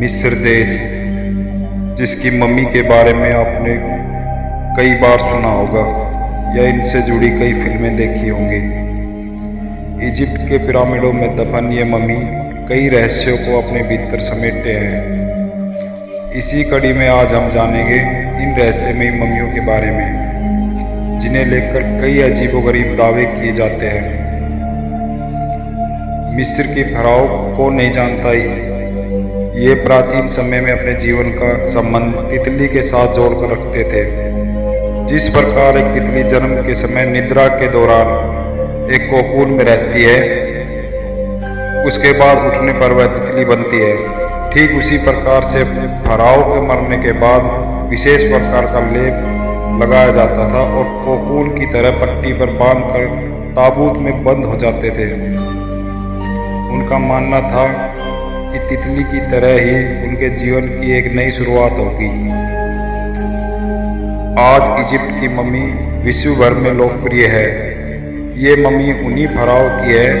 मिस्र देश, जिसकी मम्मी के बारे में आपने कई बार सुना होगा या इनसे जुड़ी कई फिल्में देखी होंगी। इजिप्ट के पिरामिडों में दफन ये मम्मी कई रहस्यों को अपने भीतर समेटे हैं। इसी कड़ी में आज हम जानेंगे इन रहस्यमयी मम्मियों के बारे में, जिन्हें लेकर कई अजीबोगरीब दावे किए जाते हैं। मिस्र की फ़राओ कौन नहीं जानता ये प्राचीन समय में अपने जीवन का संबंध तितली के साथ जोड़कर रखते थे। जिस प्रकार एक तितली जन्म के समय निद्रा के दौरान एक कोकून में रहती है, उसके बाद उठने पर वह तितली बनती है, ठीक उसी प्रकार से फ़राओ के मरने के बाद विशेष प्रकार का लेप लगाया जाता था और कोकून की तरह पट्टी पर बांधकर ताबूत में बंद हो जाते थे। उनका मानना था कि तितली की तरह ही उनके जीवन की एक नई शुरुआत होगी। आज इजिप्ट की मम्मी विश्व भर में लोकप्रिय है। ये मम्मी उन्हीं फ़राओ की है।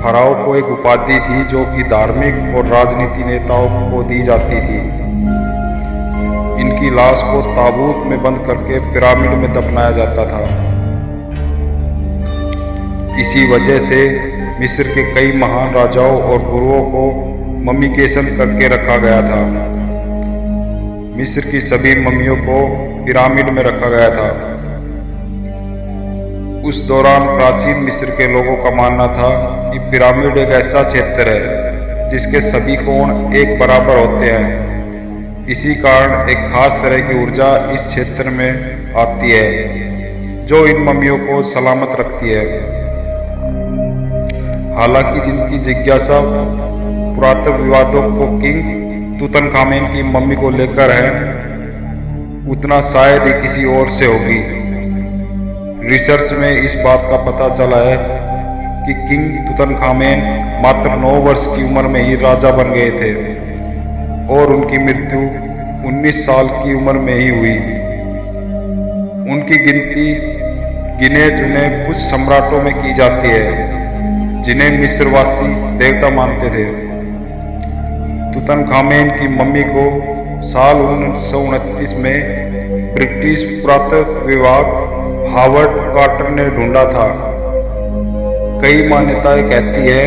फ़राओ को एक उपाधि थी जो कि धार्मिक और राजनीति नेताओं को दी जाती थी। इनकी लाश को ताबूत में बंद करके पिरामिड में दफनाया जाता था। इसी वजह से मिस्र के कई महान राजाओं और गुरुओं को मम्मीकेशन करके रखा गया था। मिस्र की सभी मम्मियों को पिरामिड में रखा गया था। उस दौरान प्राचीन मिस्र के लोगों का मानना था कि पिरामिड एक ऐसा क्षेत्र है जिसके सभी कोण एक बराबर होते हैं। इसी कारण एक खास तरह की ऊर्जा इस क्षेत्र में आती है जो इन मम्मियों को सलामत रखती है। हालांकि जिनकी जिज्ञासा पुरातत्व विवादों को किंग तुतनखामेन की मम्मी को लेकर है, उतना शायद ही किसी और से होगी। रिसर्च में इस बात का पता चला है कि किंग तुतनखामेन मात्र 9 वर्ष की उम्र में ही राजा बन गए थे और उनकी मृत्यु 19 साल की उम्र में ही हुई। उनकी गिनती गिने चुने कुछ सम्राटों में की जाती है जिन्हें मिस्रवासी देवता मानते थे। तुतनखामेन की मम्मी को साल 1929 में ब्रिटिश पुरातत्व विभाग हावर्ड कार्टर ने ढूंढा था। कई मान्यताएं कहती है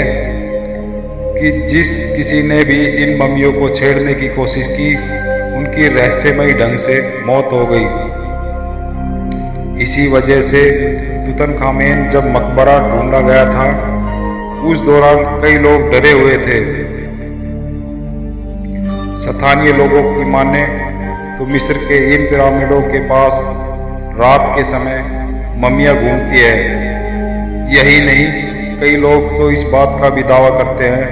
कि जिस किसी ने भी इन मम्मियों को छेड़ने की कोशिश की, उनकी रहस्यमयी ढंग से मौत हो गई। इसी वजह से तुतनखामेन जब मकबरा ढूंढा गया था, उस दौरान कई लोग डरे हुए थे। स्थानीय लोगों की माने तो मिस्र के इन पिरामिडों के पास रात के समय मम्मियां घूमती है। यही नहीं, कई लोग तो इस बात का भी दावा करते हैं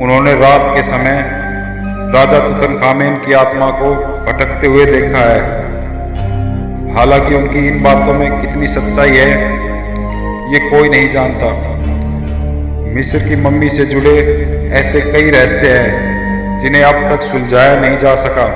उन्होंने रात के समय राजा तुतनखामेन की आत्मा को भटकते हुए देखा है। हालांकि उनकी इन बातों में कितनी सच्चाई है ये कोई नहीं जानता। मिस्र की मम्मी से जुड़े ऐसे कई रहस्य हैं जिन्हें अब तक सुलझाया नहीं जा सका।